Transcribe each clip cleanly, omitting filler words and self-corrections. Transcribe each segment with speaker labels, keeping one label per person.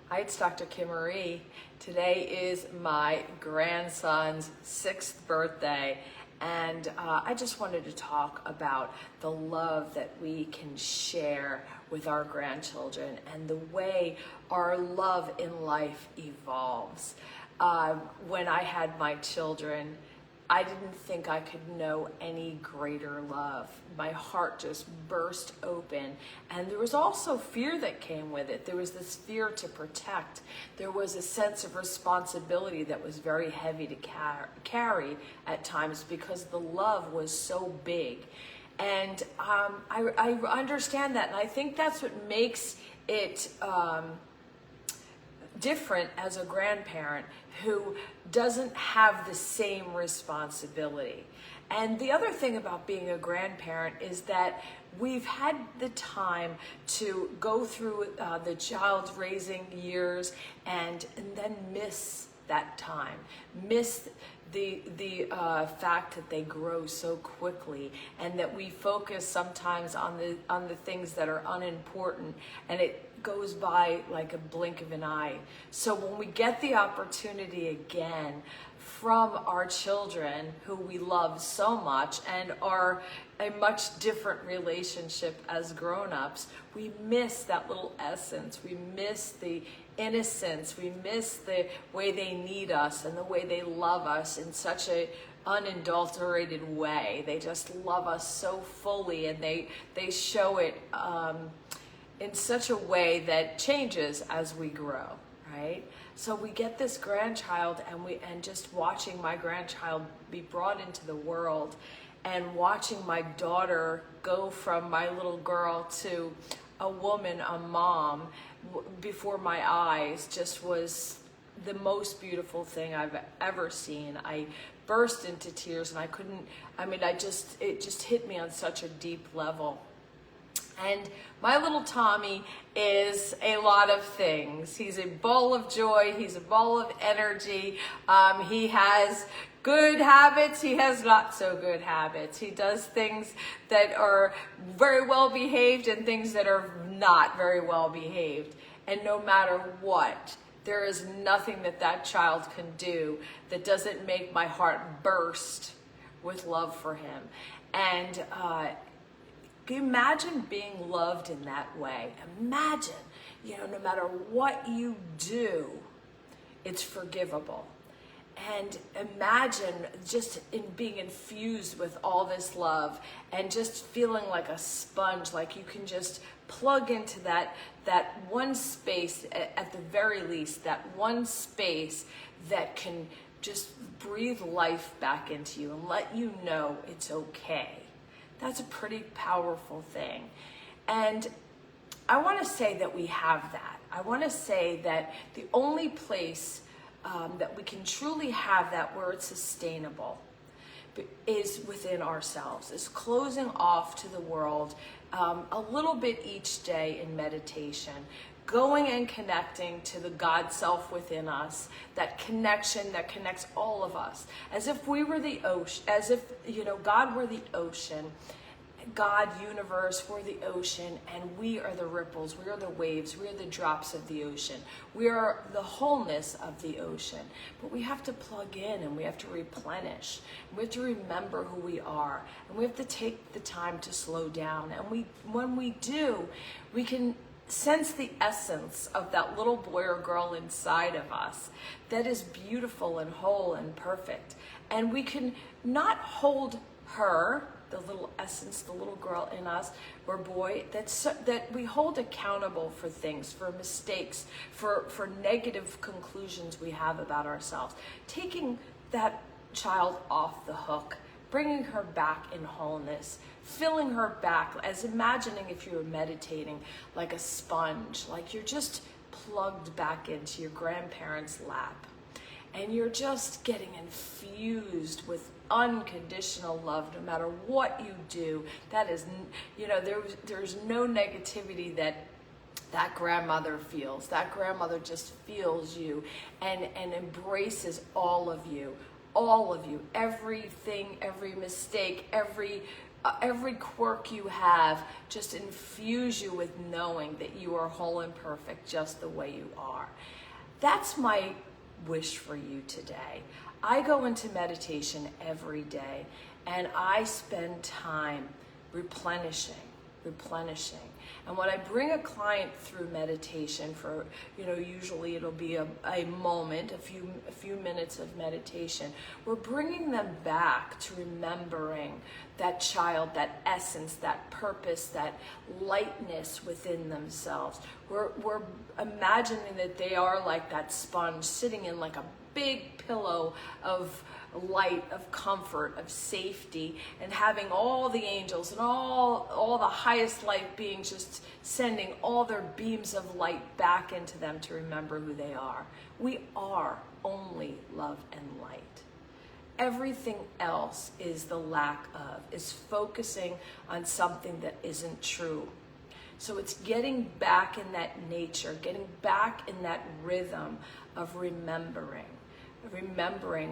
Speaker 1: Hi, it's Dr. Kimarie. Today is my grandson's 6th birthday, and I just wanted to talk about the love that we can share with our grandchildren and the way our love in life evolves. When I had my children, I didn't think I could know any greater love. My heart just burst open. And there was also fear that came with it. There was this fear to protect. There was a sense of responsibility that was very heavy to carry at times because the love was so big. And I understand that. And I think that's what makes it different as a grandparent who doesn't have the same responsibility. And the other thing about being a grandparent is that we've had the time to go through the child's raising years and then miss that time, miss the fact that they grow so quickly, and that we focus sometimes on the things that are unimportant, and it goes by like a blink of an eye. So when we get the opportunity again from our children who we love so much and are a much different relationship as grown-ups, we miss that little essence. We miss the innocence. We miss the way they need us and the way they love us in such a unadulterated way. They just love us so fully, and they show it in such a way that changes as we grow, right? So we get this grandchild, and just watching my grandchild be brought into the world, and watching my daughter go from my little girl to a woman, a mom, before my eyes, just was the most beautiful thing I've ever seen. I burst into tears, and it just hit me on such a deep level. And my little Tommy is a lot of things. He's a ball of joy. He's a ball of energy. He has good habits. He has not so good habits. He does things that are very well behaved and things that are not very well behaved. And no matter what, there is nothing that child can do that doesn't make my heart burst with love for him. And imagine being loved in that way. Imagine, no matter what you do, it's forgivable. And imagine just being infused with all this love and just feeling like a sponge, like you can just plug into that one space, at the very least, that one space that can just breathe life back into you and let you know it's okay. That's a pretty powerful thing. And I want to say that we have that. I want to say that the only place that we can truly have that where it's sustainable is within ourselves, is closing off to the world a little bit each day in meditation, going and connecting to the God self within us, that connection that connects all of us, as if we were the ocean, as if, God were the ocean, God, universe, we're the ocean, and we are the ripples, we are the waves, we are the drops of the ocean. We are the wholeness of the ocean. But we have to plug in, and we have to replenish. We have to remember who we are, and we have to take the time to slow down. And when we do, we can sense the essence of that little boy or girl inside of us that is beautiful and whole and perfect. And we can not hold her, the little essence, the little girl in us or boy, that we hold accountable for things, for mistakes, for negative conclusions we have about ourselves. Taking that child off the hook, bringing her back in wholeness, filling her back, as imagining if you were meditating, like a sponge, like you're just plugged back into your grandparents' lap. And you're just getting infused with unconditional love no matter what you do. That is, there's no negativity that grandmother feels. That grandmother just feels you and embraces all of you, everything, every mistake, every every quirk you have, just infuse you with knowing that you are whole and perfect just the way you are. That's my wish for you today. I go into meditation every day and I spend time replenishing. And when I bring a client through meditation for, usually it'll be a moment, a few minutes of meditation, we're bringing them back to remembering that child, that essence, that purpose, that lightness within themselves. We're imagining that they are like that sponge sitting in like a big pillow of light, of comfort, of safety, and having all the angels and all the highest light beings just sending all their beams of light back into them to remember who they are. We are only love and light. Everything else is the lack of, is focusing on something that isn't true. So it's getting back in that nature, getting back in that rhythm of remembering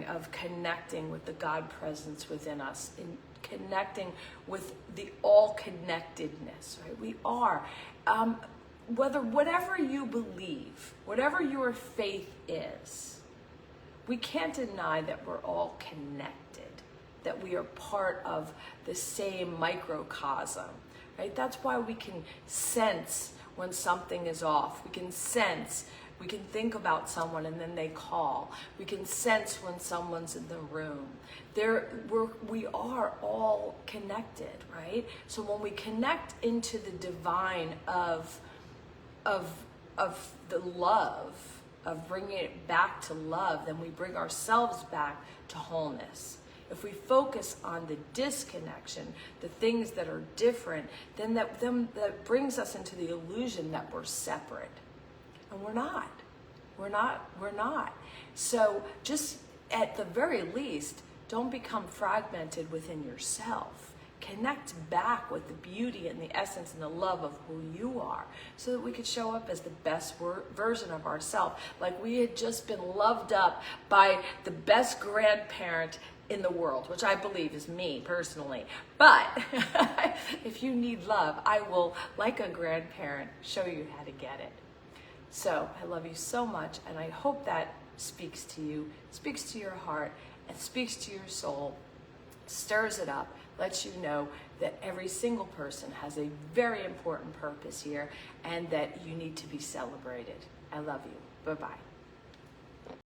Speaker 1: of connecting with the God presence within us, in connecting with the all connectedness, right? We are, whatever you believe, whatever your faith is, we can't deny that we're all connected, that we are part of the same microcosm, right? That's why we can sense when something is off. We can think about someone and then they call. We can sense when someone's in the room. We are all connected, right? So when we connect into the divine of the love, of bringing it back to love, then we bring ourselves back to wholeness. If we focus on the disconnection, the things that are different, then that brings us into the illusion that we're separate. And we're not. We're not. So just at the very least, don't become fragmented within yourself. Connect back with the beauty and the essence and the love of who you are, so that we could show up as the best version of ourselves, like we had just been loved up by the best grandparent in the world, which I believe is me personally. But if you need love, I will, like a grandparent, show you how to get it. So I love you so much, and I hope that speaks to you, speaks to your heart, and speaks to your soul, stirs it up, lets you know that every single person has a very important purpose here and that you need to be celebrated. I love you. Bye-bye.